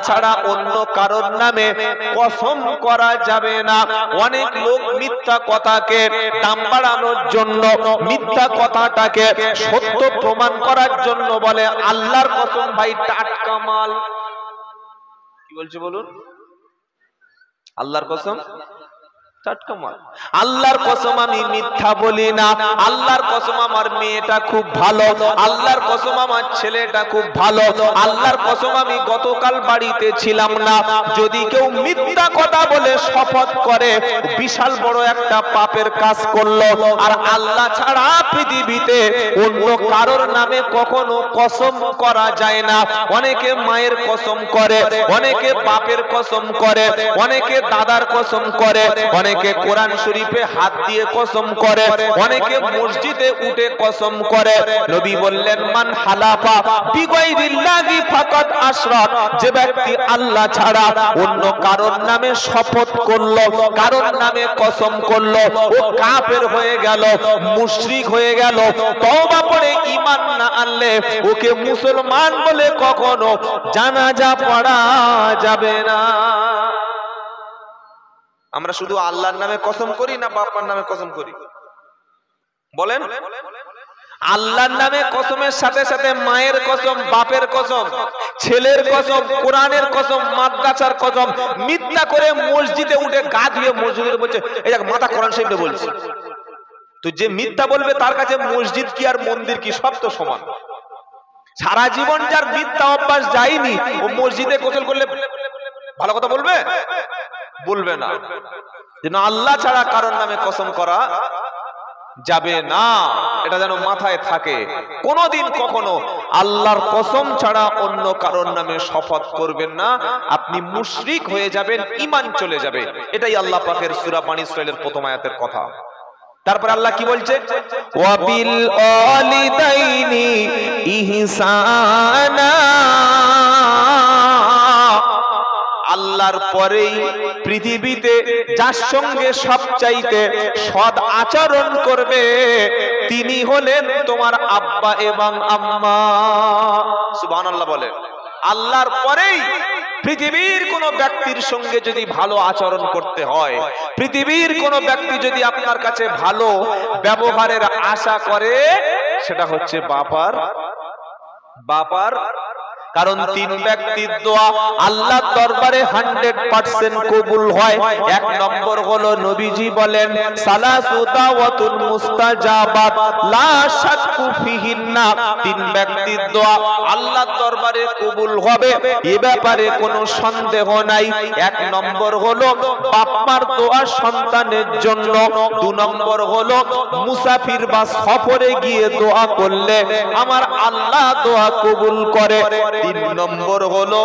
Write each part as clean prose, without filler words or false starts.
ছাড়া অন্য কারোর নামে কসম করা যাবে না। অনেক লোক মিথ্যা কথাকে দাম বাড়ানোর জন্য, মিথ্যা কথাটাকে সত্য প্রমাণ করার জন্য বলে আল্লাহর কসম ভাই টাটকা মাল। কি বলছে বলুন? আল্লাহর কসম টাটকা মাল। আল্লাহর কসম আমি মিথ্যা বলি না, আল্লাহর কসম আমার মেয়েটা খুব ভালো, আল্লাহর কসম আমার ছেলেটা খুব ভালো, আল্লাহর কসম আমি গতকাল বাড়িতে ছিলাম না। যদি কেউ মিথ্যা কথা বলে শপথ করে বিশাল বড় একটা পাপের কাজ করলো। আর আল্লাহ ছাড়া পৃথিবীতে অন্য কারোর নামে কখনো কসম করা যায় না। অনেকে মায়ের কসম করে, অনেকে বাপের কসম করে, অনেকে দাদার কসম করে, অনেকে কোরআন শরীফে হাত দিয়ে কসম করে, অনেকে মসজিদে উঠে কসম করে। নবী বললেন মান হালাফা বিগাইরিল্লাহি ফাকাদ আশরাক, যে ব্যক্তি আল্লাহ ছাড়া অন্য কারোর নামে শপথ করলো, কারোর নামে কসম করলো, ও কাফের হয়ে গেল, মুশরিক হয়ে গেল। তওবা করে ঈমান না আনলে ওকে মুসলমান বলে কখনো জানাজা পড়া যাবে না। আমরা শুধু আল্লাহর নামে কসম করি না বাবার নামে কসম করি? বলেন। আল্লাহর নামে কসমের সাথে সাথে মায়ের কসম, বাপের কসম, ছেলের কসম, কোরআনের কসম, মাদ্রাসার কসম, মিথ্যা করে মসজিদে উঠে গা ধুয়ে মসজিদে বলছে এই দেখ মাথা কোরআন শরীফে বলছে। তো যে মিথ্যা বলবে তার কাছে মসজিদ কি আর মন্দির কি সব তো সমান। সারা জীবন যার মিথ্যা অভ্যাস যায়নি ও মসজিদে গোসল করলে ভালো কথা বলবে? বলবে না। যেন আল্লাহ ছাড়া কারোর নামে কসম করা যাবে না, এটা যেন মাথায় থাকে। কোনোদিন কখনো আল্লাহর কসম ছাড়া অন্য কারোর নামে শপথ করবেন না, আপনি মুশরিক হয়ে যাবেন, ঈমান চলে যাবে। এটাই আল্লাহ পাকের সূরা বানী ইসরাঈলের প্রথম আয়াতের কথা। তারপর আল্লাহ কি বলছে? ওয়াবিল ওয়ালিদাইনি ইহসানা, আল্লাহর পরেই পৃথিবীতে যার সঙ্গে সবচাইতে সৎ আচরণ করবে তিনি হলেন তোমার আব্বা এবং আম্মা। সুবহানাল্লাহ বলে। আল্লাহর পরেই পৃথিবীর কোন ব্যক্তির সঙ্গে যদি ভালো আচরণ করতে হয়, পৃথিবীর কোন ব্যক্তি যদি আপনার কাছে ভালো ব্যবহারের আশা করে, সেটা হচ্ছে বাপার। কারণ তিন ব্যক্তির দোয়া আল্লাহর দরবারে 100% কবুল হয়। এক নম্বর হলো নবীজি বলেন সালাসু দাওয়াতুন মুস্তাজাবাত লা শাক্কু ফিহিন্না, তিন ব্যক্তির দোয়া আল্লাহর দরবারে কবুল হবে এ ব্যাপারে কোনো সন্দেহ নাই। এক নম্বর হলো বাপ মার দোয়া সন্তানের জন্য, দুই নম্বর হলো মুসাফির বা সফরে গিয়ে দোয়া করলে আমার আল্লাহ দোয়া কবুল করে। তিন নম্বর হলো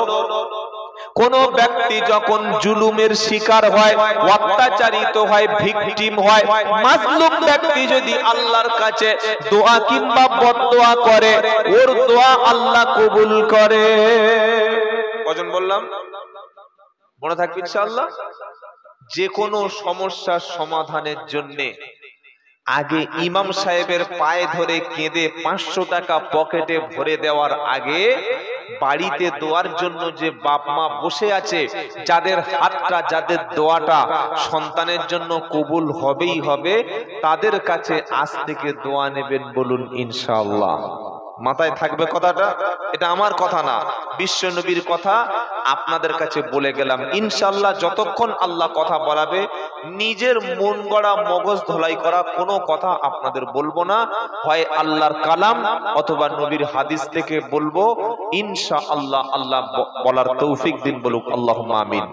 কোন ব্যক্তি যখন জুলুমের শিকার হয়, অত্যাচারিত হয়, ভিকটিম হয়, মাজলুম ব্যক্তি যদি আল্লাহর কাছে দোয়া কিংবা বদদোয়া করে ওর দোয়া আল্লাহ কবুল করে। কজন বললাম? মনে থাকবে ইনশাআল্লাহ। যে কোনো সমস্যার সমাধানের জন্য আগে ইমাম সাহেবের পায়ে ধরে কেঁদে 500 টাকা পকেটে ভরে দেওয়ার আগে বাড়িতে দোয়ার জন্য যে বাপ মা বসে আছে, যাদের হাতটা, যাদের দোয়াটা সন্তানের জন্য কবুল হবেই হবে, তাদের কাছে আজ থেকে দোয়া নেবেন বলুন ইনশাআল্লাহ। মাথায় থাকবে কথাটা? এটা আমার কথা না, বিশ্ব নবীর কথা আপনাদের কাছে বলে গেলাম। ইনশাআল্লাহ যতক্ষণ আল্লাহ কথা বলাবে নিজের মন গড়া মগজ ধোলাই করা কোনো কথা আপনাদের বলবো না, হয় আল্লাহর কালাম অথবা নবীর হাদিস থেকে বলবো ইনশাআল্লাহ। আল্লাহ বলার তৌফিক দিন, বলুক আল্লাহুম্মা আমিন।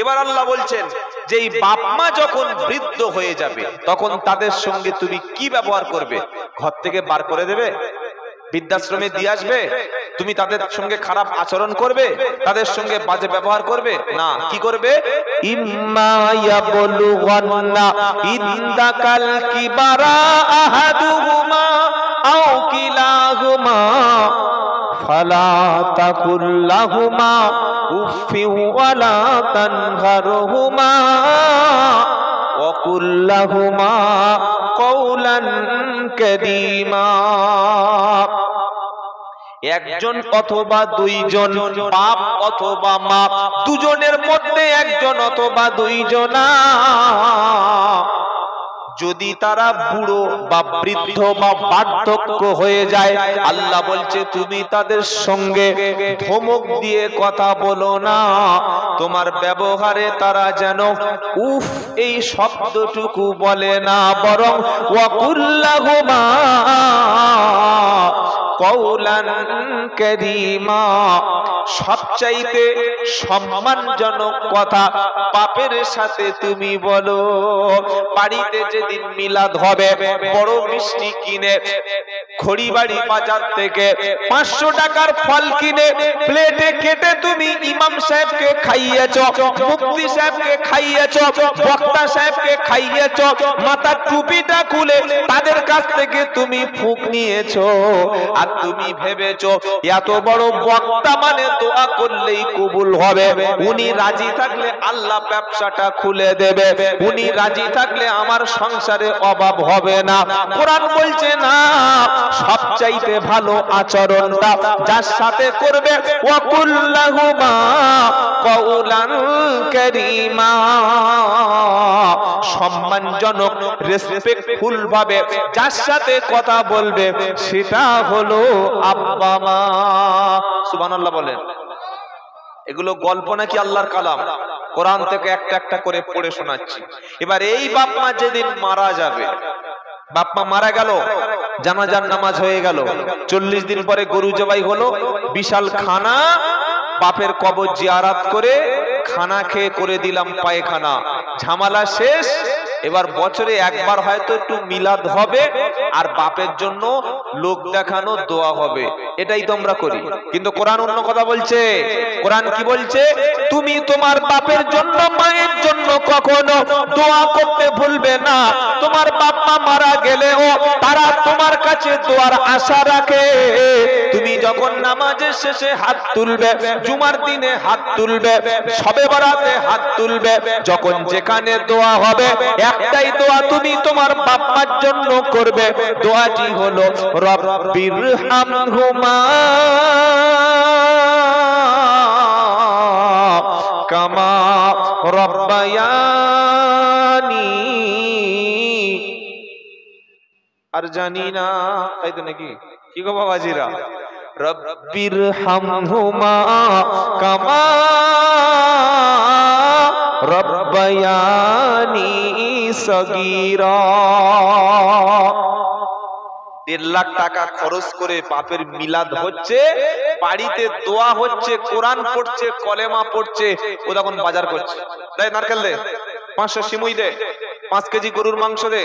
এবার আল্লাহ বলছেন যে এই বাপ মা যখন বৃদ্ধ হয়ে যাবে তখন তাদের সঙ্গে তুমি কি ব্যবহার করবে? ঘর থেকে বার করে দেবে? বৃদ্ধাশ্রমে দিয়ে আসবে? তুমি তাদের সঙ্গে খারাপ আচরণ করবে? তাদের সঙ্গে বাজে ব্যবহার করবে? না। কি করবে? ইম্মা ইয়াবলুগান্না ইনদাকাল কিবারা আহাদুহুমা আও কিলাহুমা ফালা তাকুল লাহুমা উফফি ওয়ালা তানহারহুমা ওয়াকুল লাহুমা কওলান কারীমা। একজন অথবা দুইজন, বাপ অথবা মা, দুজনের মধ্যে একজন অথবা দুইজনা যদি তারা বুড়ো বা বৃদ্ধ বা বার্ধক্য হয়ে যায়, আল্লাহ বলছে তুমি তাদের সঙ্গে ধমক দিয়ে কথা বলো না, তোমার ব্যবহারে তারা যেন উফ এই শব্দটুকু বলে না, বরং ওয়াকুল্লাহুমা কওলান কারীমা, সবচাইতে সম্মানজনক কথা বাপের সাথে তুমি বলো। বাড়িতে যেদিন মিলাদ হবে, বড় মিষ্টি কিনে খড়িবাড়ি বাজার থেকে 500 টাকার ফল কিনে প্লেটে কেটে তুমি ইমাম সাহেবকে খাইয়েছো, মুফতি সাহেবকে খাইয়েছো, বক্তা সাহেবকে খাইয়েছো, মাথার টুপিটা খুলে তাদের কাছ থেকে তুমি ফুঁক নিয়েছো, আর তুমি ভেবেছো এত বড় বক্তা মানে দোয়া করলেই কবুল হবে, উনি রাজি থাকলে আল্লাহ ব্যবসাটা খুলে দেবে, উনি রাজি থাকলে আমার সংসারে অভাব হবে না। কোরআন বলছে না, সবচাইতে ভালো আচরণটা যার সাথে করবে ওয়াকুল্লাহুমা কওলান কারীমা, সম্মানজনক রেসপেক্টফুল ভাবে যার সাথে কথা বলবে সেটা হলো আব্বা মা। সুবহানাল্লাহ বলেন। এগুলো গল্প নাকি আল্লাহর কালাম? কোরআন থেকে একটা একটা করে পড়ে শোনাচ্ছি। এবার এই বাপ মা যেদিন মারা যাবে, বাপ মা মারা গেল, জানাজার নামাজ হয়ে গেল, 40 দিন পরে গরু জবাই হলো, বিশাল খানা, বাপের কবর জিয়ারাত করে খানা খেয়ে করে দিলাম পায়খানা, ঝামেলা শেষ। এবার বছরে একবার হয়তো একটু মিলাদ হবে আর বাপের জন্য লোক দেখানো দোয়া হবে, এটাই তো আমরা করি। কিন্তু কোরআন অন্য কথা বলছে। কোরআন কি বলছে? তুমি তোমার বাপের জন্য, মায়ের জন্য কখনো দোয়া করতে ভুলবে না। তোমার বাপ মা মারা গেলেও তারা তোমার কাছে দোয়ার আশা রাখে। তুমি যখন নামাজের শেষে হাত তুলবে, জুমার দিনে হাত তুলবে, শবে বরাতে হাত তুলবে, যখন যেখানে দোয়া হবে একটাই দোয়া তুমি তোমার বাপ মার জন্য করবে। দোয়াটি হলো রব্বিরহামহুমা কামা রব্বায়ানি, আর জানি না, তাই তো নাকি? কি গো বাবাজিরা? রব্বিরহামহুমা কামা রব্বায়ানি সগীরা। 1.5 লাখ টাকা খরচ করে বাপের মিলাদ হচ্ছে, বাড়িতে দোয়া হচ্ছে, কোরআন পড়ছে, কলেমা পড়ছে, ও তখন বাজার করছে। তাই নারকেল দে, 500 সিমুই দে, 5 কেজি গরুর মাংস দে,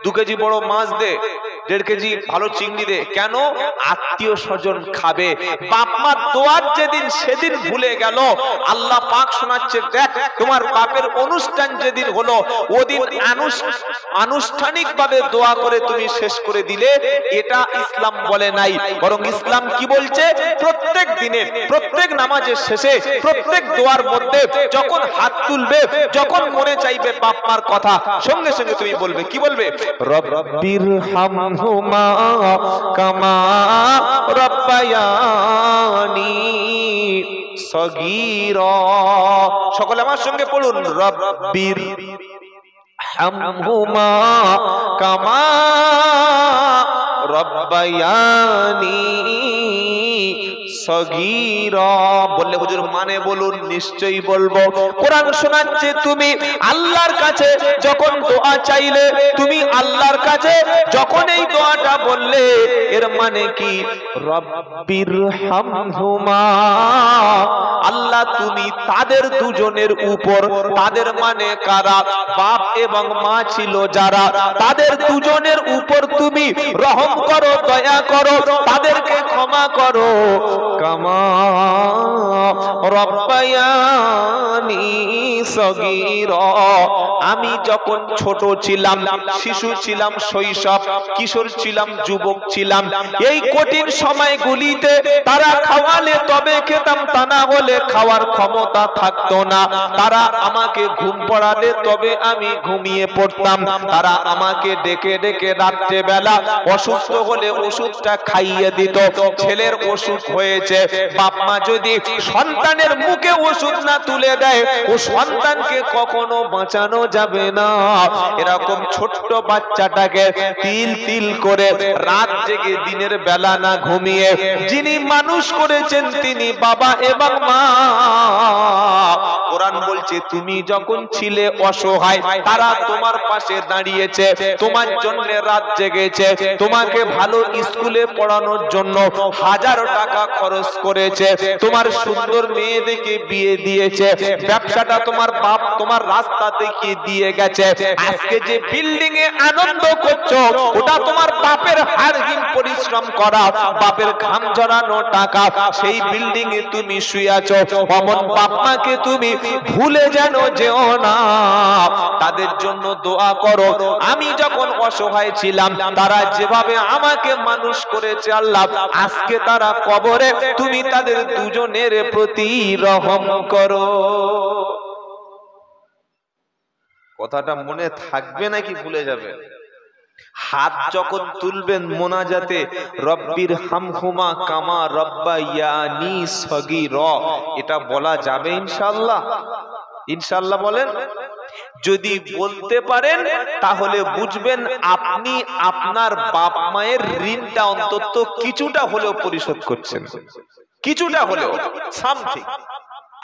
2 কেজি বড় মাছ দে, 1.5 কেজি ভালো চিংড়ি দে। কেন? আত্মীয় স্বজন খাবে। বাপ মার দোয়ার যেদিন সেদিন ভুলে গেল, আল্লাহ পাক শোনাচ্ছে, দেখ তোমার বাপের অনুষ্ঠান যেদিন হলো ওদিন আনুষ্ঠানিক ভাবে দোয়া করে তুমি শেষ করে দিলে, এটা ইসলাম বলে নাই। বরং ইসলাম কি বলছে? প্রত্যেক দিনে, প্রত্যেক নামাজের শেষে, প্রত্যেক দোয়ার মধ্যে যখন হাত তুলবে, যখন মনে চাইবে বাপ মার কথা, সঙ্গে সঙ্গে তুমি বলবে, কি বলবে? রব্বিরহামহুমা কামা রব্বায়ানি সগীরা। সকলে আমার সঙ্গে পড়ুন, রব্বিরহামহুমা কামা রব্বায়ানি সগীরা। বললে হুজুর মানে বলুন, নিশ্চয়ই বলবো। কোরআন শোনাচ্ছে তুমি আল্লাহর কাছে যখন দোয়া চাইলে, তুমি আল্লাহর কাছে যখন এই দোয়াটা বললে, এর মানে কি? রব্বিরহামহুমা, আল্লাহ তুমি তাদের দুজনের উপর, তাদের মানে কারা? বাপ এবং মা ছিল যারা, তাদের দুজনের উপর তুমি রহম করো, দয়া করো, তাদেরকে ক্ষমা করো। কামা রব্বায়ানি সগীরা, আমি যখন ছোট ছিলাম, শিশু ছিলাম, শৈশব, কিশোর ছিলাম, যুবক ছিলাম, এই কঠিন সময়গুলিতে তারা খাওয়ালে তবে খেতাম, তা না হলে খাওয়া দেওয়ার ক্ষমতা থাকতো না। তারা আমাকে ঘুম পড়ালে তবে আমি ঘুমিয়ে পড়তাম। তারা আমাকে ডেকে ডেকে রাত্রে বেলা অসুস্থ হলে ওষুধটা খাইয়ে দিত। ছেলের অসুখ হয়েছে, বাপ মা যদি সন্তানের মুখে ওষুধ না তুলে দেয় ও সন্তানকে কখনো বাঁচানো যাবে না। এরকম ছোট্ট বাচ্চাটাকে তিল তিল করে রাত জেগে দিনের বেলা না ঘুমিয়ে যিনি মানুষ করেছেন তিনি বাবা এবং মা। কোরআন বলছে তুমি যখন ছিলে অসহায় তারা তোমার পাশে দাঁড়িয়েছে, তোমার জন্য রাত জেগেছে, তোমাকে ভালো স্কুলে পড়ানোর জন্য 1000 টাকা খরচ করেছে, তোমার সুন্দর মেয়ে দেখে বিয়ে দিয়েছে, ব্যবসাটা তোমার বাপ তোমার রাস্তা দেখিয়ে দিয়ে গেছে। আজকে যে বিল্ডিং এ আনন্দ করছো ওটা তোমার বাপের হাড়হীন পরিশ্রম করা, বাপের ঘাম ঝরানো টাকা। সেই বিল্ডিং এ তুমি শুয়ে আছো, অমন বাপ মাকে তুমি ভুলে যেন যেও না। তাদের জন্য দোয়া করো। আমি যখন অসহায় ছিলাম তারা যেভাবে আমাকে মানুষ করেছে আল্লাহ, আজকে তারা কবরে, তুমি তাদের দুজনের প্রতি রহম করো। কথাটা মনে থাকবে নাকি ভুলে যাবে? হাত যখন তুলবেন মোনাজাতে রব্বির হামহুমা কামা রব্বায়ানি সগীরা, এটা বলা যাবে ইনশাআল্লাহ? ইনশাআল্লাহ বলেন। যদি বলতে পারেন তাহলে বুঝবেন আপনি আপনার বাপ মায়ের ঋণটা অন্তত কিছুটা হলেও পরিশোধ করছেন, কিছুটা হলেও, সামথিং।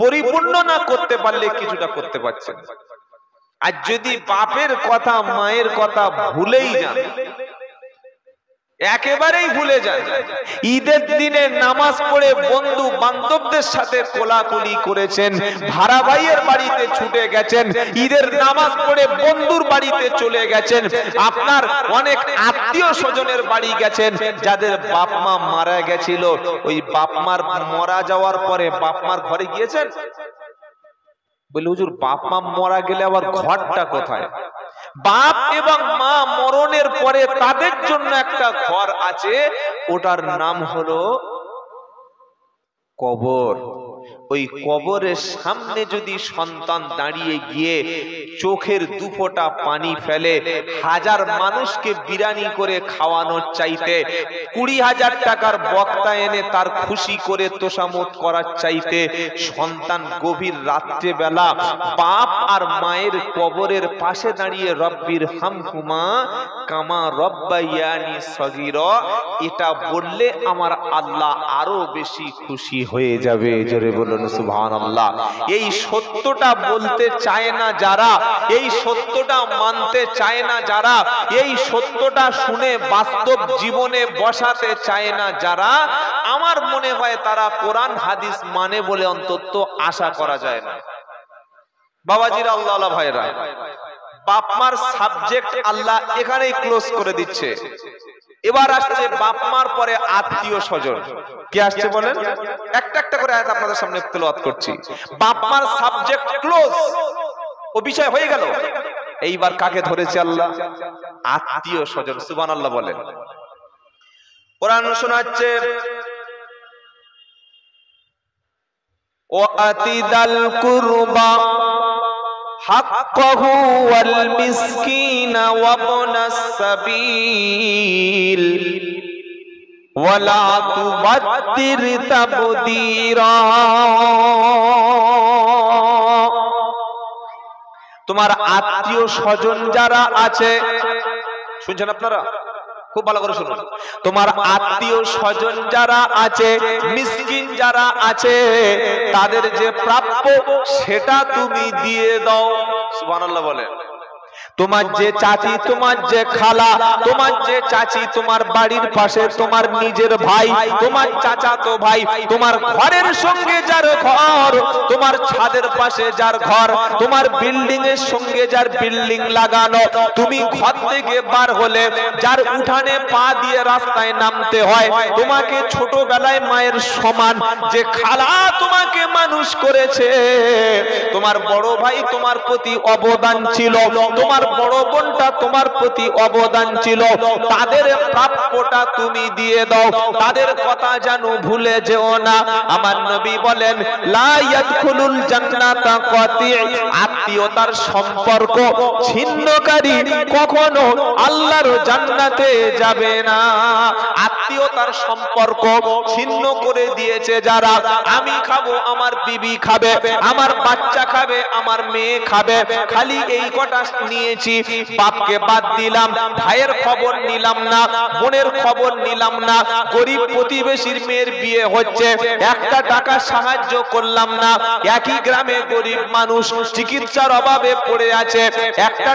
পরিপূর্ণ না করতে পারলে কিছুটা করতে পারছেন। আর যদি বাপের কথা মায়ের কথা ভুলেই যান, একেবারেই ভুলে যান, ঈদের দিনে নামাজ পড়ে বন্ধু বান্ধবদের সাথে কোলাকুলি করেছেন, ভাড়া ভাইয়ের বাড়িতে ছুটে গেছেন, ঈদের নামাজ পড়ে বন্ধুর বাড়িতে চলে গেছেন, আপনার অনেক আত্মীয় স্বজনের বাড়ি গেছেন যাদের বাপ মা মারা গেছিল, ওই বাপ মার মারা যাওয়ার পরে বাপ মার ঘরে গিয়েছেন? বলে হুজুর বাপ মা মারা গেলে আবার ঘরটা কোথায়? বাপ এবং মা মরণের পরে তাদের জন্য একটা ঘর আছে, ওটার নাম হলো কবর। ওই কবরের সামনে যদি সন্তান দাঁড়িয়ে গিয়ে চোখের দুফোঁটা পানি ফেলে, 1000 মানুষকে বিরিয়ানি করে খাওয়ানোর চাইতে 20,000 টাকার বক্তা এনে তার খুশি করে তোষামত করার চাইতে সন্তান গভীর রাত্রে বেলা বাপ আর মায়ের কবরের পাশে দাঁড়িয়ে রব্বির হামহুমা কামা রব্বায়ানি সগীরা, এটা বললে আমার আল্লাহ আরো বেশি খুশি হয়ে যাবে। জোরে বলুন সুবহানাল্লাহ। এই সত্যটা বলতে চায় না যারা, এই সত্যটা মানতে চায় না যারা, এই সত্যটা শুনে বাস্তব জীবনে বসাতে চায় না যারা, আমার মনে হয় তারা কোরআন হাদিস মানে বলে অন্তত আশা করা যায় না। বাবাজিরা, আল্লাহ ভাইরা, বাপ মার সাবজেক্ট আল্লাহ এখানেই ক্লোজ করে দিচ্ছে। এবার আসছে বাপ মার পরে আত্মীয় স্বজন। কি আসছে বলেন? একটা একটা করে আয়াত আপনাদের সামনে তেলাওয়াত করছি। বাপ মার সাবজেক্ট ক্লোজ, ও বিষয় হয়ে গেল। এইবার কাকে ধরেছে আল্লাহ? আত্মীয় স্বজন। সুবহানাল্লাহ বলেন। কোরআন শোনাচ্ছে, ও আতিদাল কুরবা حقه والمسكين وابن السبيل ولا تبذر تبذيرا। তোমার আত্মীয় স্বজন যারা আছে, শুনছেন আপনারা? খুব ভালো করে শুনুন। তোমার আত্মীয় স্বজন যারা আছে, মিসকিন যারা আছে, তাদের যে প্রাপ্য সেটা তুমি দিয়ে দাও। সুবহানাল্লাহ বলে। তোমার যে চাচি, তোমার যে খালা, তোমার যে চাচি তোমার বাড়ির পাশে, তোমার নিজের ভাই, তোমার চাচাতো ভাই, তোমার ঘরের সঙ্গে যার ঘর, তোমার তোমার ছাদের পাশে যার ঘর, তোমার বিল্ডিং এর সঙ্গে যার বিল্ডিং লাগানো, তুমি ঘর থেকে বার হলে যার উঠানে পা দিয়ে রাস্তায় নামতে হয়, তোমাকে ছোটবেলায় মায়ের সমান যে খালা তোমাকে মানুষ করেছে, তোমার বড় ভাই তোমার প্রতি অবদান ছিল, তোমার বড় বোনটা তোমার প্রতি অবদান ছিল, তাদের প্রাপ্যটা তুমি দিয়ে দাও, তাদের কথা জানো ভুলে যেও না। আমার নবী বলেন লা ইয়াদখুলুল জান্নাতা কাতি, আত্মীয়তার সম্পর্ক ছিন্নকারী কখনো আল্লাহর জান্নাতে যাবে না। আত্মীয়তার সম্পর্ক ছিন্ন করে দিয়েছে যারা, আমি খাবো আমার বিবি খাবে, আমার বাচ্চা খাবে, আমার মেয়ে খাবে, খালি এই কটা নিয়েছি, বাপকে বাদ দিলাম, ভাইয়ের খবর নিলাম না, বোনের খবর নিলাম না, গরিব প্রতিবেশীর মেয়ের বিয়ে হচ্ছে, একটা টাকা সাহায্য করলাম না, একই গ্রামে গরিব মানুষ চিকিৎসার অভাবে পড়ে আছে, একটা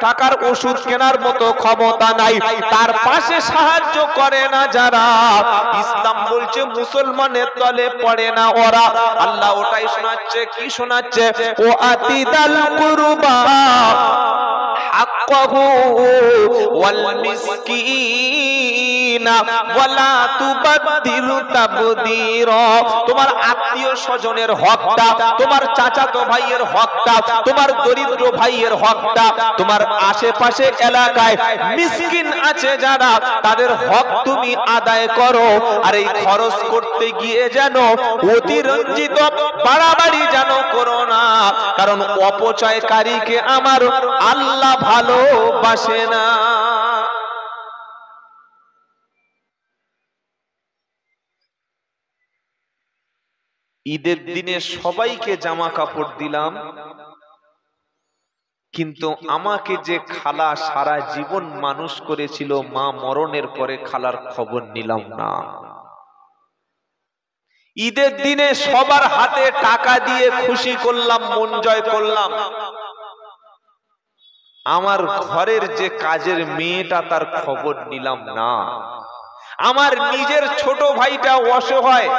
টাকার ওষুধ কেনার মতো ক্ষমতা নাই, তার পাশে সাহায্য করে না যারা, ইসলাম বলছে মুসলমানের দলে পড়ে না ওরা। আল্লাহ ওটাই শোনাচ্ছে, কি শোনাচ্ছে? ও আতিদাল কুরবা হাক্কাহু ওয়াল মিসকিনা ওয়ালা তুবাদদিলু তাবদীরা। তোমার আত্মীয় স্বজনের হকটা, তোমার চাচাতো ভাইয়ের হকটা, তোমার দরিদ্র ভাইয়ের হকটা, তোমার আশেপাশে এলাকায় মিসকিন আছে যারা, তাদের হক তুমি আদায় করো। আর এই খরচ করতে গিয়ে যেন অতিরঞ্জিত বাড়াবাড়ি যেন করো না, কারণ অপচয়কারীকে আমার আল্লাহ ভালোবাসে না। ঈদের দিনে সবাইকে জামা কাপড় দিলাম, কিন্তু আমাকে যে খালা সারা জীবন মানুষ করেছিল, মা মরণের পরে খালার খবর নিলাম না। ঈদের দিনে সবার হাতে টাকা দিয়ে খুশি করলাম, মন জয় করলাম, আমার ঘরের যে কাজের মেয়েটা তার খবর নিলাম না। আমার নিজের ছোট ভাইটা অসহায়,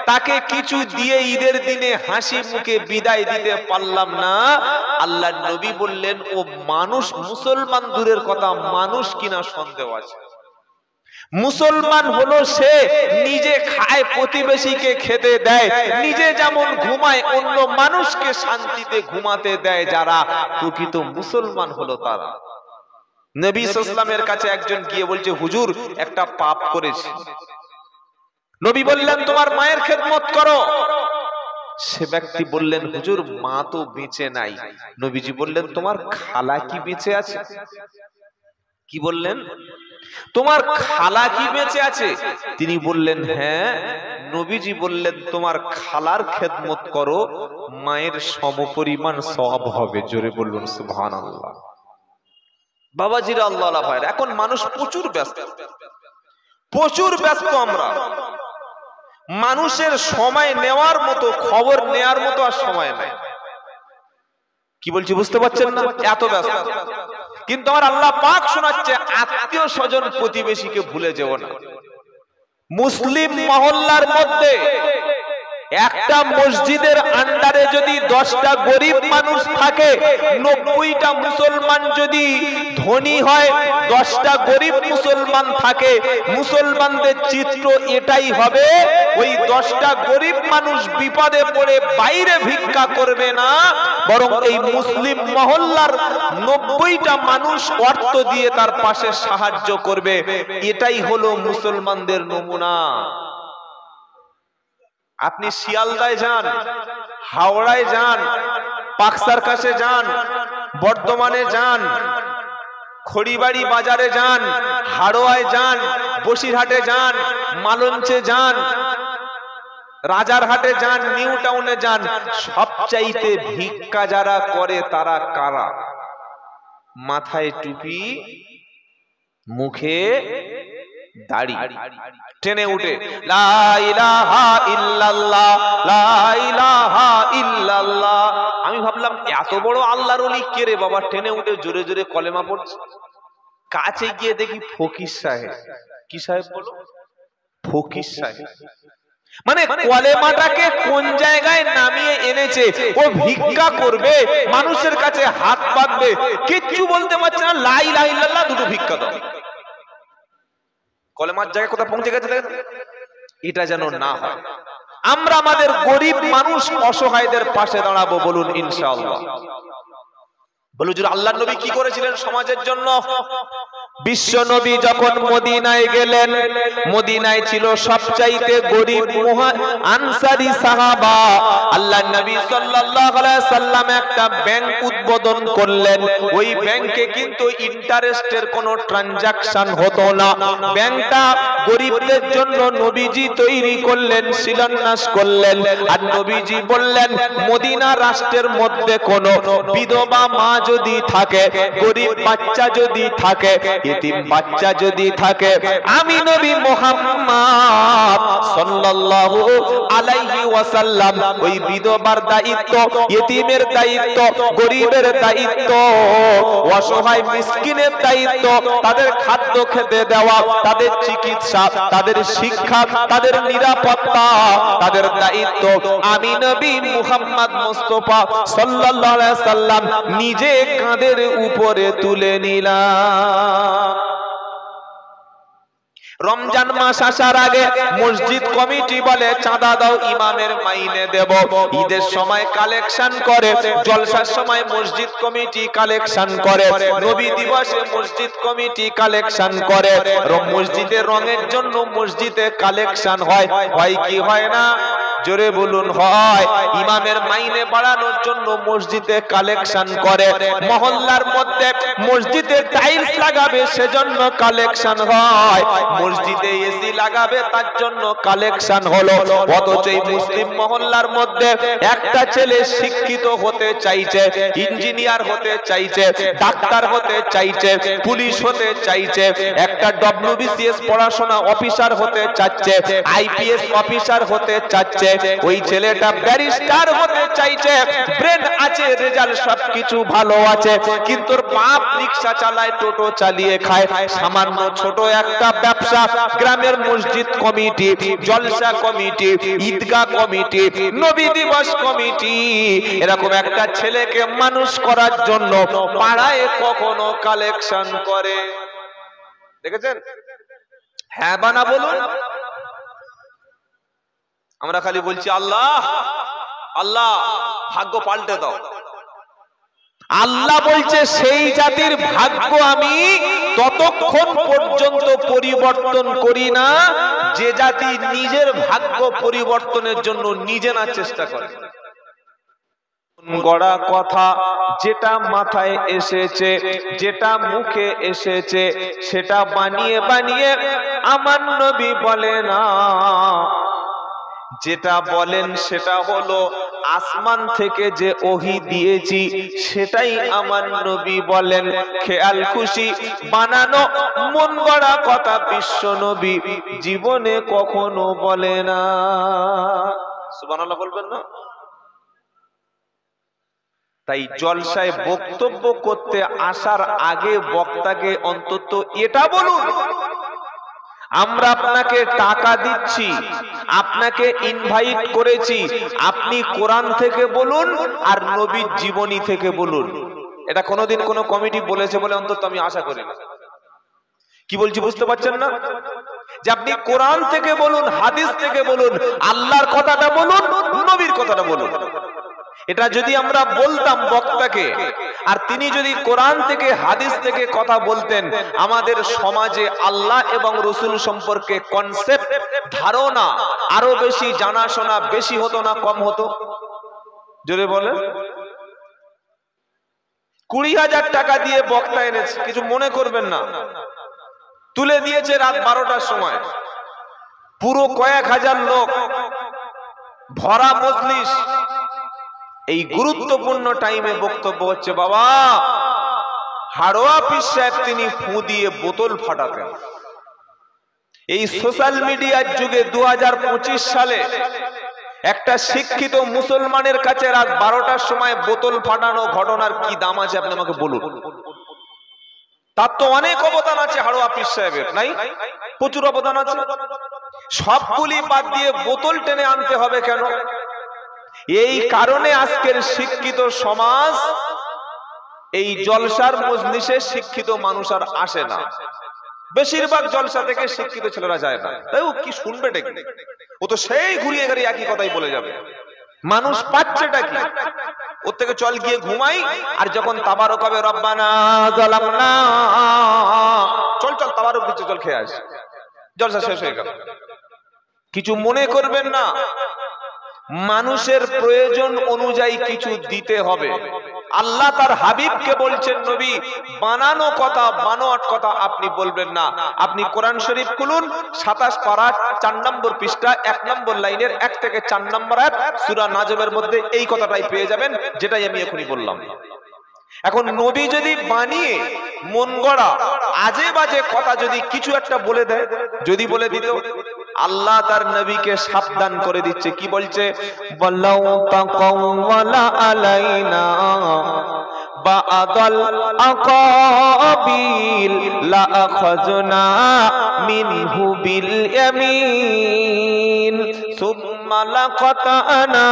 তাকে কিছু দিয়ে ঈদের দিনে হাসি মুখে বিদায় দিতে পারলাম না। আল্লাহর নবী বললেন ও মানুষ, মুসলমান দূরের কথা, মানুষ কিনা সন্দেহ আছে। মুসলমান হলো সে নিজে খায়, প্রতিবেশীকে খেতে দেয়, নিজে যেমন ঘুমায় অন্য মানুষকে শান্তিতে ঘুমাতে দেয়, যারা প্রকৃত মুসলমান হলো তারা। নবী সাল্লাল্লাহু আলাইহি ওয়াসাল্লামের কাছে একজন গিয়ে বলছে হুজুর একটা পাপ করেছি। নবী বললেন তোমার মায়ের খেদমত করো। সে ব্যক্তি বললেন হুজুর মা তো বেঁচে নাই। নবীজি বললেন তোমার খালা কি বেঁচে আছে? কি বললেন? তোমার খালা কি বেঁচে আছে? তিনি বললেন হ্যাঁ। নবীজি বললেন তোমার খালার খেদমত করো, মায়ের সমপরিমাণ সওয়াব হবে। জোরে বলুন সুবহানাল্লাহ। বাবাজিরা, আল্লাহ ভাইরা, এখন মানুষ প্রচুর ব্যস্ত, প্রচুর ব্যস্ত। আমরা মানুষের সময় নেওয়ার মতো, খবর নেওয়ার মতো আর সময় নাই। কি বলছি বুঝতে পারছেন না? এত ব্যস্ত। কিন্তু আমার আল্লাহ পাক শোনাচ্ছে আত্মীয় স্বজন প্রতিবেশীকে ভুলে যেও না। মুসলিম মহল্লার মধ্যে একটা মসজিদের আন্ডারে যদি 10টা গরিব মানুষ থাকে, 90টা মুসলমান যদি ধনী হয়, 10টা গরিব মুসলমান থাকে, মুসলমানদের চিত্র এটাই হবে, ওই 10টা গরিব মানুষ বিপদে পড়ে বাইরে ভিক্ষা করবে না, বরং এই মুসলিম মহল্লার 90টা মানুষ অর্থ দিয়ে তার পাশে সাহায্য করবে। এটাই হলো মুসলমানদের নমুনা। আপনি শিয়ালদায় যান, হাওড়ায় যান, পাকসার কাছে যান, বর্ধমানে যান, খড়িবাড়ি বাজারে যান, হাড়োয়ায় যান, বসিরহাটে যান, মালঞ্চে যান, রাজারহাটে যান, নিউ টাউনে যান, সবচাইতে ভিক্ষা যারা করে তারা কারা? মাথায় টুপি, মুখে দাড়ি, ট্রেনে উঠে লা ইলাহা ইল্লাল্লাহ, লা ইলাহা ইল্লাল্লাহ। আমি ভাবলাম এত বড় আল্লাহর ওলি কে রে বাবা, ট্রেনে উঠে জোরে জোরে কলেমা পড়ছে। কাছে গিয়ে দেখি ফকির সাহেব। কি সাহেব বলো? ফকির সাহেব। মানে কলেমাটাকে কোন জায়গায় নামিয়ে এনেছে, ও ভিক্ষা করবে, মানুষের কাছে হাত পাতবে, কিচ্ছু বলতে পারছে না, লা ইলাহা ইল্লাল্লাহ, দুটো ভিক্ষা দাও। কলেমার জায়গায় কোথায় পৌঁছে গেছে দেখেন। এটা যেন না হয়। আমরা আমাদের গরিব মানুষ অসহায়দের পাশে দাঁড়াবো, বলুন ইনশাআল্লাহ। বলুন যে আল্লাহর নবী কি করেছিলেন সমাজের জন্য? বিশ্ব নবী যখন মদিনায় গেলেন, মদিনায় ছিল সবচাইতে গরিব আনসারী সাহাবা। আল্লাহর নবী সাল্লাল্লাহু আলাইহি সাল্লাম একটা ব্যাংক উদ্বোধন করলেন। ওই ব্যাংকে কিন্তু ইন্টারেস্টের কোনো ট্রানজাকশন হতো না। ব্যাংকটা গরিবদের জন্য নবীজি তৈরি করলেন, শিলান্যাস করলেন। আর নবীজি বললেন, মদিনা রাষ্ট্রের মধ্যে কোনো বিধবা মা যদি থাকে, গরিব বাচ্চা যদি থাকে, ইতিম বাচ্চা যদি থাকে, আমি নবী মুহাম্মদ সাল্লাল্লাহু আলাইহি ওয়াসাল্লাম ওই বিধবার দায়িত্ব, ইতিমের দায়িত্ব, গরিবের দায়িত্ব, অসহায় মিসকিনের দায়িত্ব, তাদের খাদ্য খেতে দেওয়া, তাদের চিকিৎসা, তাদের শিক্ষা, তাদের নিরাপত্তা, তাদের দায়িত্ব আমি নবী মুহাম্মদ মুস্তাফা সাল্লাল্লাহু আলাইহি সাল্লাম নিজে কাঁধের উপরে তুলে নিলাম। রমজান মাস আসার আগে মসজিদ কমিটি বলে চাঁদা দাও, ইমামের মাইনে দেব। ঈদের সময় কালেকশন করে, জলসার সময় মসজিদ কমিটি কালেকশন করে, নবী দিবসে মসজিদ কমিটি কালেকশন করে, মসজিদে রঙের জন্য মসজিদে কালেকশন হয়। হয় কি হয় না? জোরে বলুন হয়। ইমামের মাইনে বাড়ানোর জন্য মসজিদে কালেকশন করে, মহল্লার মধ্যে মসজিদে টাইলস লাগাবে সেজন্য কালেকশন হয়, মসজিদে এসি লাগাবে তার জন্য কালেকশন হলো। অথচ এই মুসলিম মহল্লার মধ্যে একটা ছেলে শিক্ষিত হতে চাইছে, ইঞ্জিনিয়ার হতে চাইছে, ডাক্তার হতে চাইছে, পুলিশ হতে চাইছে, একটা ডব্লিউবিসিএস পড়াশোনা অফিসার হতে চাচ্ছে, আইপিএস অফিসার হতে চাচ্ছে, ওই ছেলেটা ব্যারিস্টার হতে চাইছে, ব্রেন আছে, রেজাল্ট সবকিছু ভালো আছে, কিন্তু বাপ রিকশা চালায়, টোটো চালিয়ে খায়, সামান্য ছোট একটা ব্যবসা, গ্রামের মসজিদ কমিটি, জলসা কমিটি, ঈদগাহ কমিটি, নবী দিবস কমিটি, এরকম একটা ছেলেকে মানুষ করার জন্য পাড়ায় কখনো কালেকশন করে দেখেছেন? হ্যাঁ বা না বলুন? আমরা খালি বলছি আল্লাহ আল্লাহ, ভাগ্য পাল্টে দাও। আল্লাহ বলছে সেই জাতির ভাগ্য আমি ততক্ষণ পর্যন্ত পরিবর্তন করি না যে জাতি নিজের ভাগ্য পরিবর্তনের জন্য নিজে না চেষ্টা করে। গড়া কথা যেটা মাথায় এসেছে, যেটা মুখে এসেছে, সেটা বানিয়ে বানিয়ে আমার নবী বলে না। যেটা বলেন সেটা হলো আসমান থেকে যে ওহী দিয়েছি সেটাই আমার নবী বলেন। খেয়াল খুশি বানানো মন গড়া কথা বিশ্ব নবী জীবনে কখনো বলে না। সুবহানাল্লাহ বলবেন না? তাই জলসায় বক্তব্য করতে আসার আগে বক্তাকে অন্তত এটা বলুন, আমরা আপনাকে টাকা দিচ্ছি, আপনাকে ইনভাইট করেছি, আপনি কোরআন থেকে বলুন আর নবীর জীবনী থেকে বলুন। এটা কোনোদিন কোনো কমিটি বলেছে বলে অন্তত আমি আশা করি না। কি বলছি বুঝতে পারছেন না? যে আপনি কোরআন থেকে বলুন, হাদিস থেকে বলুন, আল্লাহর কথাটা বলুন, নবীর কথাটা বলুন। এটা যদি আমরা বলতাম বক্তাকে, আর তিনি যদি কোরআন থেকে হাদিস থেকে কথা বলতেন, আমাদের সমাজে আল্লাহ এবং রসুল সম্পর্কে কনসেপ্ট, ধারণা আরো বেশি, জানাশোনা বেশি হতো না কম হতো? জোরে বলেন। 20,000 টাকা দিয়ে বক্তা এনেছে, কিছু মনে করবেন না, তুলে দিয়েছে রাত 12টার সময়, পুরো কয়েক হাজার লোক, ভরা মজলিস। এই গুরুত্বপূর্ণ টাইমে বক্তব্য হচ্ছে, বাবা হাড়োয়া পীর সাহেব তিনি ফু দিয়ে বোতল ফাটাতেন। এই সোশ্যাল মিডিয়ার যুগে 2025 সালে একটা শিক্ষিত মুসলমানের কাছে রাত 12টার সময় বোতল ফাটানো ঘটনার কি দাম আছে আপনি আমাকে বলুন। তার তো অনেক অবদান আছে হাড়োয়া পীর সাহেবের, নাই? প্রচুর অবদান আছে। সবগুলি বাদ দিয়ে বোতল টেনে আনতে হবে কেন? এই কারণে আজকের শিক্ষিত সমাজ এই জলসার মজলিসে শিক্ষিত মানুষ আর আসে না। বেশিরভাগ জলসা থেকে শিক্ষিত ছেলেরা যায় না। তাই ও কি শুনবে ডেকে, ও তো সেই ঘুরিয়ে ঘুরিয়ে একই কথাই বলে যাবে। মানুষ পাচ্ছেটা কি? ওর থেকে চল গিয়ে ঘুমাই, আর যখন তাবারক হবে রব্বানা যালামনা, চল চল তাবারক দিচ্ছে, চল খেয়ে আসি, জলসা শেষ হয়ে গেল। কিছু মনে করবেন না, মানুষের প্রয়োজন অনুযায়ী কিছু দিতে হবে। আল্লাহ তার হাবিবকে বলছেন, নবী বানানো কথা, বানোয়াট কথা আপনি বলবেন না। আপনি কোরআন শরীফ খুলুন, 27 পারা 4 নম্বর পৃষ্ঠা 1 নম্বর লাইনের 1 থেকে 4 নম্বর আয়াত সূরা নাজমের মধ্যে এই কথাটাই পেয়ে যাবেন, যেটাই আমি এখনই বললাম। এখন নবী যদি বানিয়ে মন গড়া আজে বাজে কথা যদি কিছু একটা বলে দেয়, যদি বলে দিত, আল্লাহ তার নবীকে সাবধান করে দিচ্ছে। কি বলছে? ওয়ালাউ তাকাওয়ালা আলাইনা বা'দাল আকাবিল লা আখাযনা মিনহু বিল ইয়ামিন সুম্মা লাকাতানা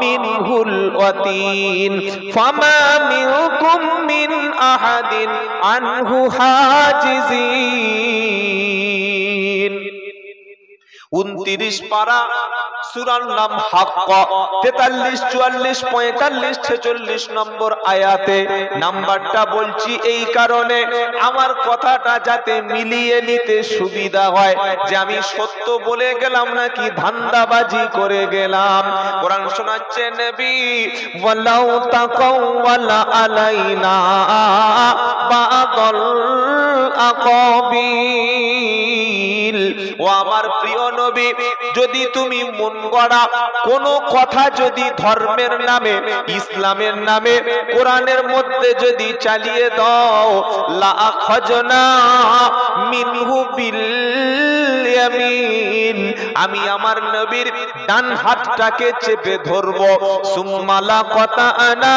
মিনহুল ওয়াতিন ফামা মিনকুম মিন আহাদিন আনহু হাজিজিন। 29 পারা, সূরার নাম হাক্ক, 43, 44, 45, 46 নম্বর আয়াতে নাম্বারটা বলছি এই কারণে আমার কথাটা যাতে মিলিয়ে নিতে সুবিধা হয়, যে আমি সত্য বলে গেলাম নাকি ধান্দাবাজি করে গেলাম। কোরআন শোনাচ্ছে নবী, ওয়ালাউ তাকাওয়ালা আলাইনা বা'দাল আকাবিল। ও আমার প্রিয় নবী, যদি তুমি মন গড়া কোনো কথা যদি ধর্মের নামে, ইসলামের নামে, কোরআনের মধ্যে যদি চালিয়ে দাও, লা আখাযনা মিনহু বিল ইয়ামিন, আমি আমার নবীর ডান হাতটাকে চেপে ধরবো, সুম্মা লাকাতানা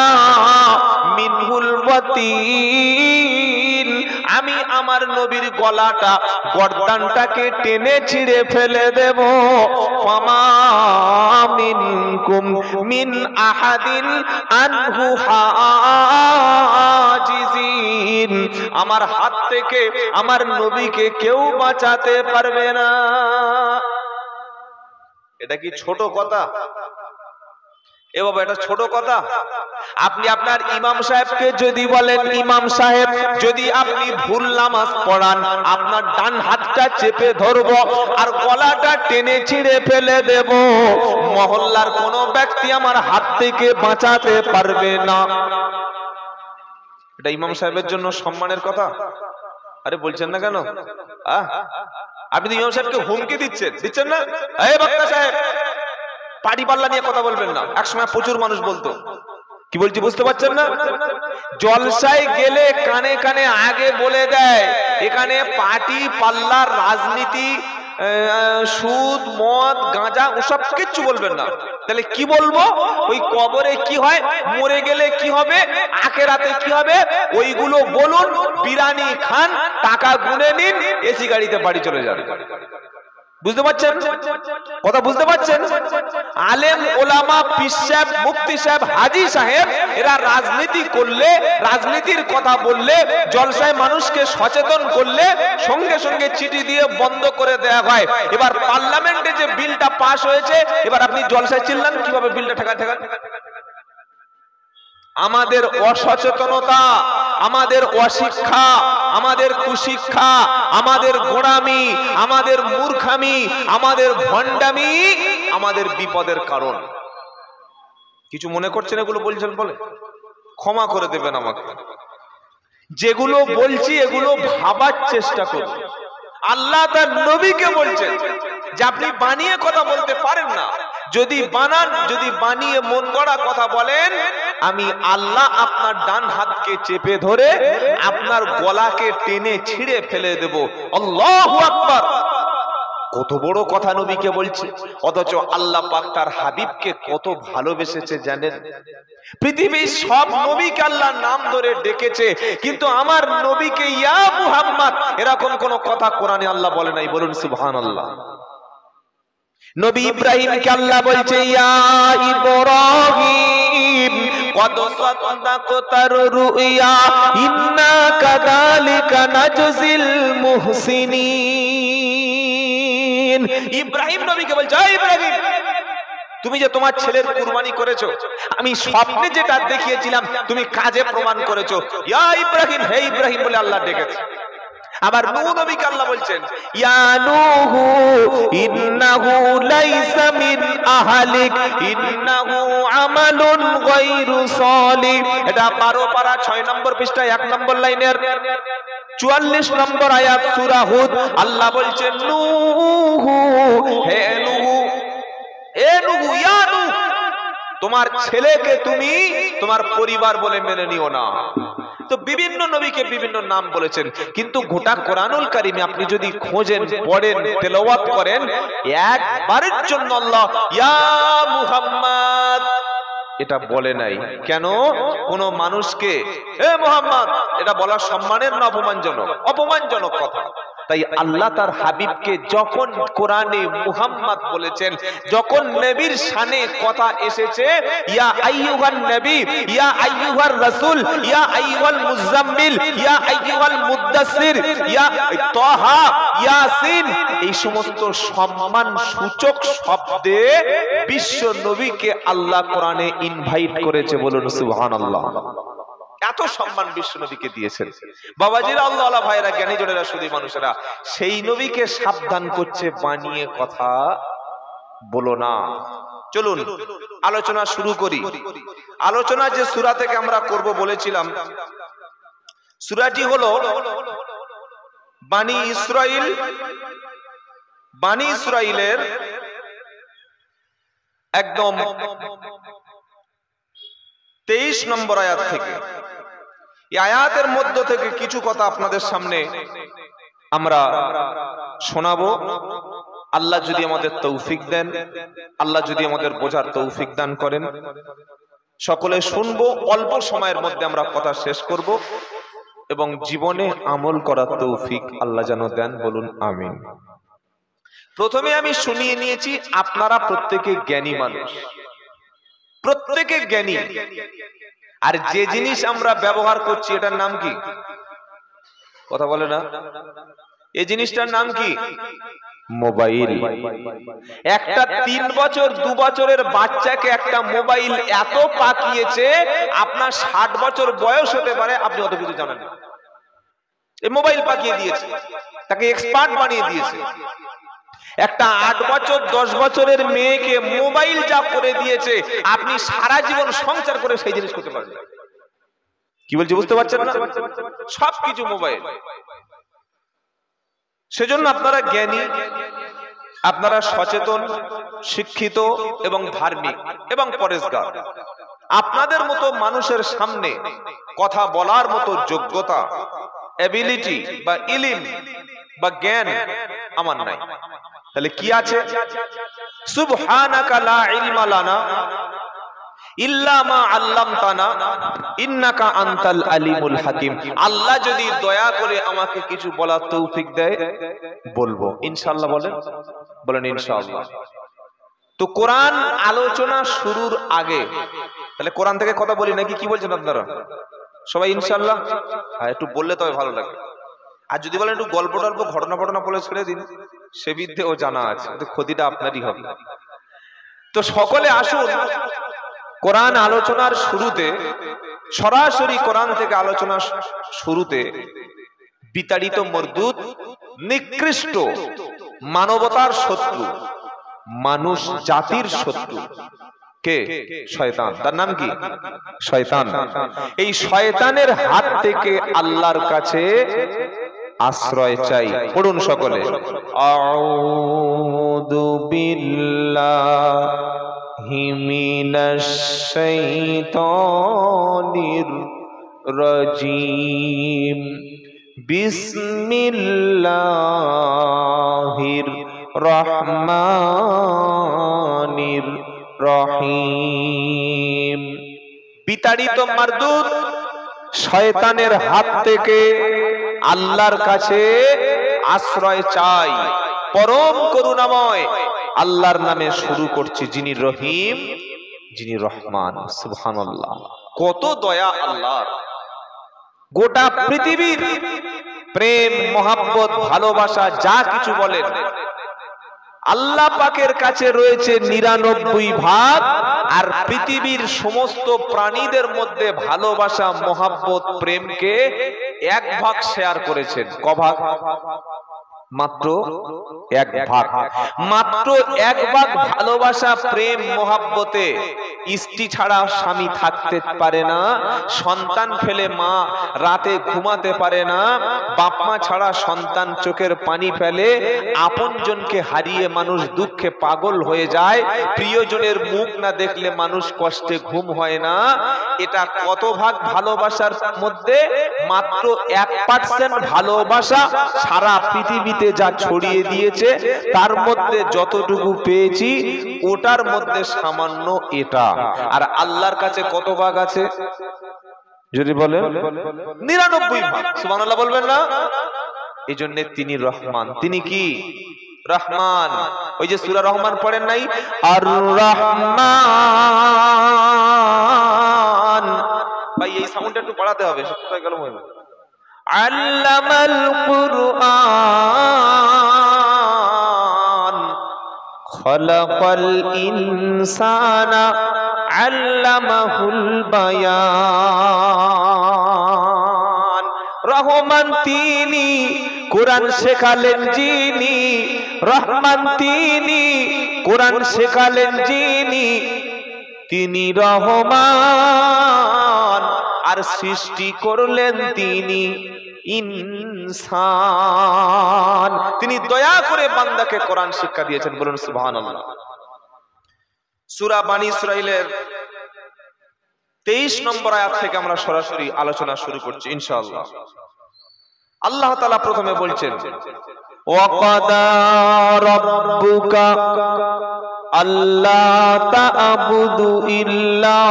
মিনহুল ওয়াতিন, আমি আমার নবীর গলাটা, গর্দানটাকে টেনে ছিঁড়ে ফেলে দেব। ফামা মিনকুম মিন আহাদিন আনহু হাজিজিন, আমার হাত থেকে আমার নবীকে কেউ বাঁচাতে পারবে না। এটা কি ছোট কথা? এ বাবা, এটা ছোট কথা? আপনি আপনার ইমাম সাহেবকে যদি বলেন, ইমাম সাহেব যদি আপনি ভুল নামাজ পড়ান, আপনার ডান হাতটা চেপে ধরবো আর গলাটা টেনে ছিঁড়ে ফেলে দেব, মহল্লার কোন ব্যক্তি আমার হাত থেকে বাঁচাতে পারবে না। এটা ইমাম সাহেবের জন্য সম্মানের কথা? আরে বলছেন না কেন? আপনি তো ইমাম সাহেবকে হুমকি দিচ্ছেন না? এই বক্তা সাহেব, পাটি পাল্লা নিয়ে কথা বলবেন না। একসময় প্রচুর মানুষ বলতো, কি বলছি বুঝতে পারছেন না? জলসায় গেলে কানে কানে আগে বলে দেয়, এখানে পাটি পাল্লার রাজনীতি, সুদ, মদ, গাঁজা ওসব কিচ্ছু বলবেন না। তাহলে কি বলবো? ওই কবরে কি হয়, মরে গেলে কি হবে, আখিরাতে কি হবে, ওইগুলো বলুন, বিরিয়ানি খান, টাকা গুনে নিন, এসি গাড়িতে বাড়ি চলে যান। বুঝতে পারছেন কথা? বুঝতে পারছেন? আলেম ওলামা, পীর সাহেব, মুফতি সাহেব, হাজী সাহেব, এরা রাজনীতি করলে, রাজনীতির কথা বললে, জলসায় মানুষকে সচেতন করলে সঙ্গে সঙ্গে চিঠি দিয়ে বন্ধ করে দেওয়া হয়। এবার পার্লামেন্টে যে বিলটা পাস হয়েছে, এবার আপনি জলসায় চিল্লান, কিভাবে বিলটা ঠেকান? আমাদের অসচেতনতা, আমাদের অশিক্ষা, আমাদের কুশিক্ষা, আমাদের গোড়ামি, আমাদের মূর্খামি, আমাদের ভণ্ডামি আমাদের বিপদের কারণ। কিছু মনে করছেন এগুলো বলছেন বলে? ক্ষমা করে দেবেন আমাকে। যেগুলো বলছি এগুলো ভাবার চেষ্টা করুন। আল্লাহ তার নবীকে বলছেন যে আপনি বানিয়ে কথা বলতে পারেন না, যদি বানান, যদি বানিয়ে মন গড়া কথা বলেন, আমি আল্লাহ আপনার ডান হাতকে চেপে ধরে আপনার গলাকে টেনে ছিঁড়ে ফেলে দেব। আল্লাহু আকবার! কত বড় কথা নবীকে বলছে, অথচ আল্লাহ পাক তার হাবিবকে কত ভালোবেসেছে জানেন? পৃথিবীর সব নবীকে আল্লাহ নাম ধরে ডেকেছে, কিন্তু আমার নবীকে ইয়া মুহাম্মদ এরকম কোন কথা কোরআনে আল্লাহ বলে নাই। বলুন সুবহানাল্লাহ। নবী ইব্রাহিমকে আল্লাহ বলছে ইয়া ইব্রাহিম কদ সাদাকতার রুইয়া ইন্না কাযালিকা নাজজিল মুহসিনিন। ইব্রাহিম নবীকে বলছে হে ইব্রাহিম, তুমি যে তোমার ছেলের কুরবানি করেছো, আমি স্বপ্নে যেটা দেখিয়েছিলাম তুমি কাজে প্রমাণ করেছো। ইয়া ইব্রাহিম, হে ইব্রাহিম বলে আল্লাহ ডেকেছে। আবার নূহ নবীকে আল্লাহ বলছেন ইয়া নূহ ইন্নাহু লাইসা মিন আহলিক ইন্নাহু আমালুন গায়রু সালিহ। এটা 12 পারা 6 নম্বর পৃষ্ঠা 1 নম্বর লাইনের 44 নম্বর আয়াত সূরা হুদ। আল্লাহ বলছেন নূহ, হে নূহ, হে নূহ, ইয়া নূহ, তোমার ছেলেকে তুমি তোমার পরিবার বলে মেনে নিও না। তো বিভিন্ন নবীকে বিভিন্ন নাম বলেছেন, কিন্তু গোটা কোরআনুল কারীমে আপনি যদি খোঁজেন, পড়েন, তেলাওয়াত করেন, একবারের জন্য আল্লাহ ইয়া মুহাম্মদ এটা বলে নাই। কেন? কোন মানুষকে হে মুহাম্মদ এটা বলা সম্মানের না অপমানজনক? অপমানজনক কথা। তাই আল্লাহ তার হাবিবকে যখন কোরআনে মুহাম্মদ বলেছেন, যখন নবীর শানে কথা এসেছে ইয়া আইয়ুহান নবী, ইয়া আইয়ুহার রাসূল, ইয়া আইয়ুহাল মুজাম্মিল, ইয়া আইয়ুহাল মুদ্দাসসির, ইয়া তাহা, ইয়াসিন, এই সমস্ত সম্মান সূচক শব্দে বিশ্ব নবীকে আল্লাহ কোরআনে ইনভাইট করেছে। বলুন সুবহানাল্লাহ। এত সম্মান বিশ্ব নবীকে দিয়েছেন। বাবাজিরা, আল্লাহ আল্লাহ ভাইরা, জ্ঞানী জনেরা, শুধু মানুষেরা, সেই নবীকে সাবধান করছে বানিয়ে কথা বলো না। চলুন আলোচনা শুরু করি। আলোচনা যে সূরা থেকে আমরা করব বলেছিলাম, সূরাটি হলো বানী ইসরাইল। বানী ইসরাইলের একদম 23 নম্বর আয়াত থেকে। এই আয়াতের মধ্য থেকে কিছু কথা আপনাদের সামনে আমরা শোনাবো। আল্লাহ যদি আমাদের তৌফিক দেন, আল্লাহ যদি আমাদের বোঝার তৌফিক দান করেন, সকলে শুনবো। অল্প সময়ের মধ্যে আমরা কথা শেষ করব এবং জীবনে আমল করার তৌফিক আল্লাহ যেন দেন। বলুন আমিন। প্রথমে আমি শুনিয়ে নিয়েছি, আপনারা প্রত্যেকে জ্ঞানী মানুষ, প্রত্যেকে জ্ঞানী। আর যে জিনিস আমরা ব্যবহার করছি এটার নাম কি? কথা বলে না? এই জিনিসটার নাম কি? মোবাইল। একটা 3 বছর 2 বছরের বাচ্চাকে একটা মোবাইল এত পাকিয়েছে, আপনার 60 বছর বয়স হতে পারে, আপনি অত কিছু জানেন না। এই মোবাইল পাকিয়ে দিয়েছে, তাকে এক্সপার্ট বানিয়ে দিয়েছে। একটা 8 বছর 10 বছরের মেয়েকে মোবাইল যা করে দিয়েছে, আপনি সারা জীবন সংসার করে সেই জিনিস করতে পারবেন। কি বলছি বুঝতে পারছেন না? সবকিছু মোবাইল। সেজন্য আপনারা জ্ঞানী, আপনারা সচেতন, শিক্ষিত এবং ধার্মিক এবং পরেশগার। আপনাদের মতো মানুষের সামনে কথা বলার মতো যোগ্যতা, এবিলিটি বা ইলম বা জ্ঞান আমার নাই। তাহলে কি আছে? সুবহানাকা লা ইলমা লানা ইল্লা মা আল্লামতানা ইন্নাকা আনতাল আলিমুল হাকিম। আল্লাহ যদি দয়া করে আমাকে কিছু বলার তৌফিক দেয়, বলবো ইনশাআল্লাহ। বলেন, বলেন ইনশাআল্লাহ। তো কোরআন আলোচনা শুরুর আগে, তাহলে কোরআন থেকে কথা বলি নাকি? কি বলছেন আপনারা সবাই? ইনশাআল্লাহ। হ্যাঁ, একটু বললে তবে ভালো লাগে। আর যদি বলেন একটু গল্প টল্প ঘটনা ফটনা বলে ছেড়ে দিন, সে বিদ্যেও জানা আছে, ক্ষতিটা আপনারই হবে। তো সকলে আসুন, কোরআন আলোচনার শুরুতে, সরাসরি কোরআন থেকে আলোচনা শুরুতে বিতাড়িত মরদুদ, নিকৃষ্ট, মানবতার শত্রু, মানুষ জাতির শত্রু কে? শয়তান। তার নাম কি? শয়তান। এই শয়তানের হাত থেকে আল্লাহর কাছে আশ্রয় চাই। পড়ুন সকলে, আউযু বিল্লাহি মিনাশ শাইতানির রাজীম, বিসমিল্লাহির রহমানির রহিম। বিতাড়িত মারদুদ শয়তানের হাত থেকে আল্লাহর কাছে আশ্রয় চাই। পরম করুণাময় আল্লাহর নামে শুরু করছি, যিনি রহিম, যিনি রহমান। সুবহানাল্লাহ, কত দয়া আল্লাহর। গোটা পৃথিবীর প্রেম, মহাব্বত, ভালোবাসা যা কিছু বলেন, আল্লাহ পাকের কাছে রয়েছে 99 ভাগ, আর পৃথিবীর সমস্ত প্রাণীদের মধ্যে ভালোবাসা, মহাব্বত, প্রেমকে 1 ভাগ শেয়ার করেছেন। ক ভাগ? মাত্র 1 ভাগ। মাত্র 1 ভাগ ভালোবাসা, প্রেম, মহাব্বতে স্ত্রী ছাড়া স্বামী থাকতে পারে না, সন্তান ফেলে মা রাতে ঘুমাতে পারে না, বাপ মা ছাড়া সন্তান চোখের পানি ফেলে, আপনজনকে হারিয়ে মানুষ দুঃখে পাগল হয়ে যায়, প্রিয়জনের মুখ না দেখলে মানুষ কষ্টে ঘুম হয় না। এটা কত ভাগ ভালোবাসার মধ্যে? মাত্র 1% ভালোবাসা সারা পৃথিবীতে যা ছড়িয়ে দিয়েছে, তার মধ্যে যতটুকু পেয়েছি ওটার মধ্যে সামান্য এটা। আর আল্লাহর কাছে কত ভাগ আছে যদি বলেন? 99 ভাগ। সুবহানাল্লাহ বলবেন না? এই জন্য তিনি রহমান। তিনি কি? রহমান। ওই যে সূরা রহমান পড়েন নাই? আর রহমান। ভাই এই সাউন্ডটা একটু বাড়াতে হবে, কোথায় গেল মনে? আল্লামাল কুরআন খলাকাল ইনসানা আল্লামাহুল বায়ান। রহমান তিনি, কোরআন শেখালেন যিনি। রহমান তিনি, কোরআন শেখালেন যিনি, তিনি রহমান। আর সৃষ্টি করলেন তিনি ইনসান। তিনি দয়া করে বান্দাকে কোরআন শিক্ষা দিয়েছেন। বলুন সুবহানাল্লাহ। সূরা বনী ইসরাঈলের 23 নম্বর আয়াত থেকে আমরা সরাসরি আলোচনা শুরু করছি ইনশাআল্লাহ। আল্লাহ তাআলা প্রথমে বলছেন, ওয়াকাদা রাব্বুকা আল্লা তা'বুদু ইল্লা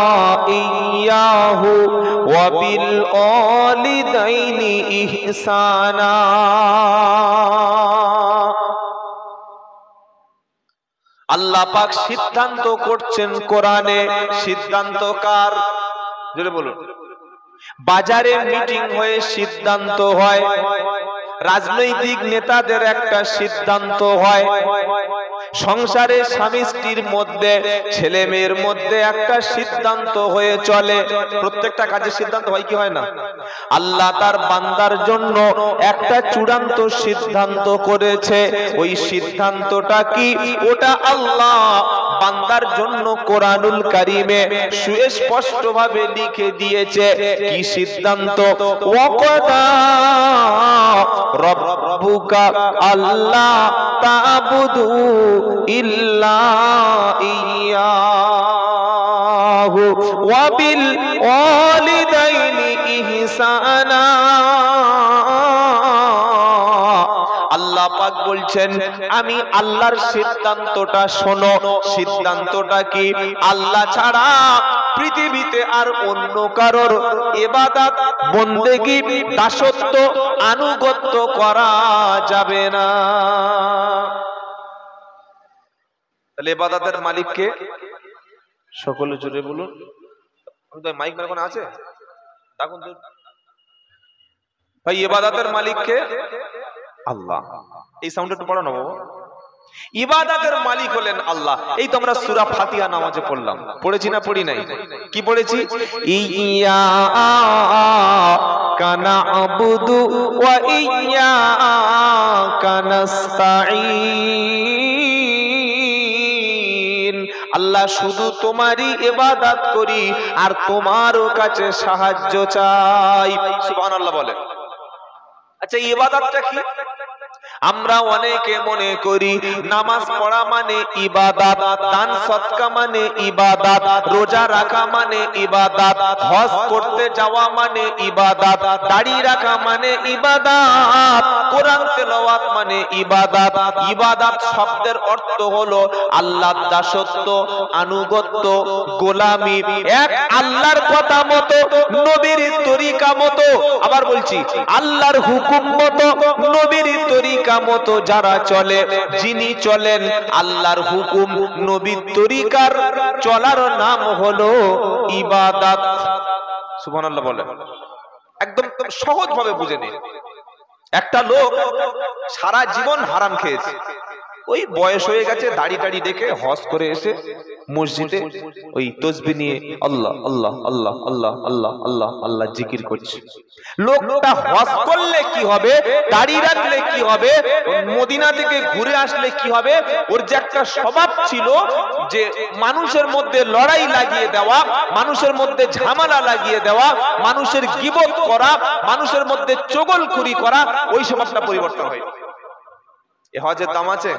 ইয়্যাহু ওয়া বিল ওয়ালিদাইনি ইহসানা। আল্লাহ পাক সিদ্ধান্ত করছেন কোরআনে। সিদ্ধান্ত কার? জোরে বলুন। বাজারে মিটিং হয়ে সিদ্ধান্ত হয়, রাজনৈতিক নেতাদের একটা সিদ্ধান্ত হয়, সংসারে স্বামী স্ত্রীর মধ্যে, ছেলে মেয়ের মধ্যে একটা সিদ্ধান্ত হয়ে চলে। প্রত্যেকটা কাজে সিদ্ধান্ত হয় কি হয় না? আল্লাহ তার বান্দার জন্য একটা চূড়ান্ত সিদ্ধান্ত করেছে। ওই সিদ্ধান্তটা কি? ওটা আল্লাহ বান্দার জন্য কোরআনুল কারীমে সুস্পষ্ট ভাবে লিখে দিয়েছে। কি সিদ্ধান্ত? ওয়াকাদা রাব্বুকা আল্লা তা'বুদু ইল্লা ইয়্যাহু ওয়া বিল ওয়ালিদাইনি ইহসানা। আল্লাহ পাক বলছেন, আমি আল্লাহর সিদ্ধান্তটা শোনো। সিদ্ধান্তটা কি? আল্লাহ ছাড়া পৃথিবীতে আর অন্য কারোর ইবাদত, বন্দেগী, দাসত্ব, আনুগত্য করা যাবে না। তাহলে ইবাদতের মালিক কে? সকলে জুড়ে বলুন। মাইক এখন আছে? দেখুন ভাই, ইবাদতের মালিক কে? আল্লাহ। এই সাউন্ড একটু পড়ানো বাবা। ইবাদতের মালিক হলেন আল্লাহ। এই তো আমরা সূরা ফাতিহা নামাজে পড়লাম, পড়েছি না পড়ি নাই? কি পড়েছি? ইয়্যাকা না'বুদু ওয়া ইয়্যাকা নাস্তাঈন। আল্লাহ শুধু তোমারই ইবাদত করি আর তোমারও কাছে সাহায্য চাই। সুবহানাল্লাহ বলেন। আচ্ছা, ইবাদতটা কি? আমরা অনেকে মনে করি নামাজ পড়া মানে ইবাদত, দান সদকা মানে ইবাদত, রোজা রাখা মানে ইবাদত, হজ করতে যাওয়া মানে ইবাদত, দাড়ি রাখা মানে ইবাদত, কোরআন তেলাওয়াত মানে ইবাদত। ইবাদত শব্দের অর্থ হলো আল্লাহর দাসত্ব, আনুগত্য, গোলামি, এক আল্লাহর কথা মতো, নবীর তরিকা মতো। আবার বলছি, আল্লাহর হুকুম মতো, নবীর তরিকা তরিকা মতো যারা চলে, যিনি চলেন আল্লাহর হুকুম নবীর তরিকার চলার নাম হলো ইবাদত। সুবহানাল্লাহ বলেন। একদম সহজ ভাবে বুঝে নিন। একটা লোক সারা জীবন হারাম খেয়েছে, ওই বয়স হয়ে গেছে, দাড়ি টাড়ি দেখে হজ করে এসে মসজিদে ওই তসবিহ নিয়ে আল্লাহ আল্লাহ আল্লাহ আল্লাহ আল্লাহ আল্লাহ আল্লাহ জিকির করছে। লোকটা হজ করলে কি হবে, দাড়ি রাখলে কি হবে, মদিনা থেকে ঘুরে আসলে কি হবে, ওর যে একটা স্বভাব ছিল যে মানুষের মধ্যে লড়াই লাগিয়ে দেওয়া, মানুষের মধ্যে ঝামেলা লাগিয়ে দেওয়া, মানুষের গীবত করা, মানুষের মধ্যে চগলখুরি করা, ওই স্বভাবটা পরিবর্তন হয়। এই হজের দাম আছে?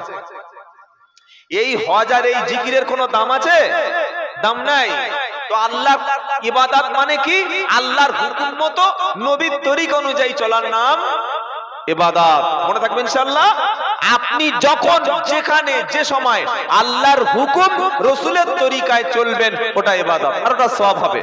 এই হজ আর এই জিকিরের কোনো দাম আছে? দাম নাই। তো আল্লাহ ইবাদত মানে কি? আল্লাহর হুকুম মতো নবীর তরিকা অনুযায়ী চলার নাম ইবাদত। মনে থাকবে ইনশাআল্লাহ। আপনি যখন যেখানে যে সময় আল্লাহর হুকুম রাসূলের তরিকায় চলবেন, ওটা ইবাদত আর ওটা সওয়াব হবে।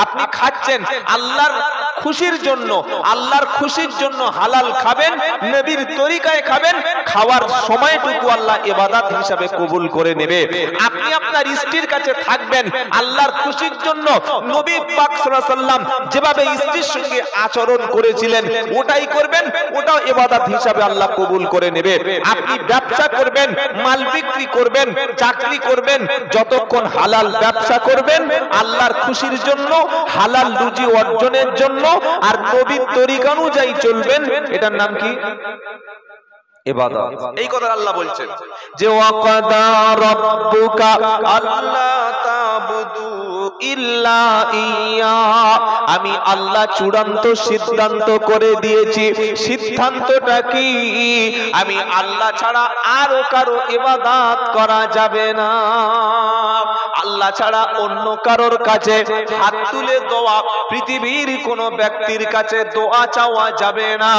আপনি খাচ্ছেন আল্লাহর খুশির জন্য, আল্লাহর খুশির জন্য হালাল খাবেন, নবীর তরিকায় খাবেন, খাওয়ার সময়টুকু আল্লাহ ইবাদত হিসাবে কবুল করে নেবে। আপনি আপনার স্ত্রীর কাছে থাকবেন আল্লাহর খুশির জন্য, নবী পাক সাল্লাল্লাহু আলাইহি সাল্লাম যেভাবে স্ত্রীর সঙ্গে আচরণ করেছিলেন ওটাই করবেন, ওটাও ইবাদত হিসাবে আল্লাহ কবুল করে নেবে। আপনি ব্যবসা করবেন, মাল বিক্রি করবেন, চাকরি করবেন, যতক্ষণ হালাল ব্যবসা করবেন আল্লাহর খুশির জন্য, হালাল রুজি অর্জনের জন্য, আর নবীর তরিকা অনুযায়ী চলবেন, এটার নাম কি? ইবাদত। এই কথা আল্লাহ বলছেন যে ওয়াকাদা রাব্বুকা আল্লা তাবুদু ইল্লা ইয়া, আমি আল্লাহ চূড়ান্ত সিদ্ধান্ত করে দিয়েছি। সিদ্ধান্তটা কি? আমি আল্লাহ ছাড়া আর কারো ইবাদত করা যাবে না। আল্লাহ ছাড়া অন্য কারোর কাছে হাত তুলে দোয়া, পৃথিবীর কোনো ব্যক্তির কাছে দোয়া চাওয়া যাবে না।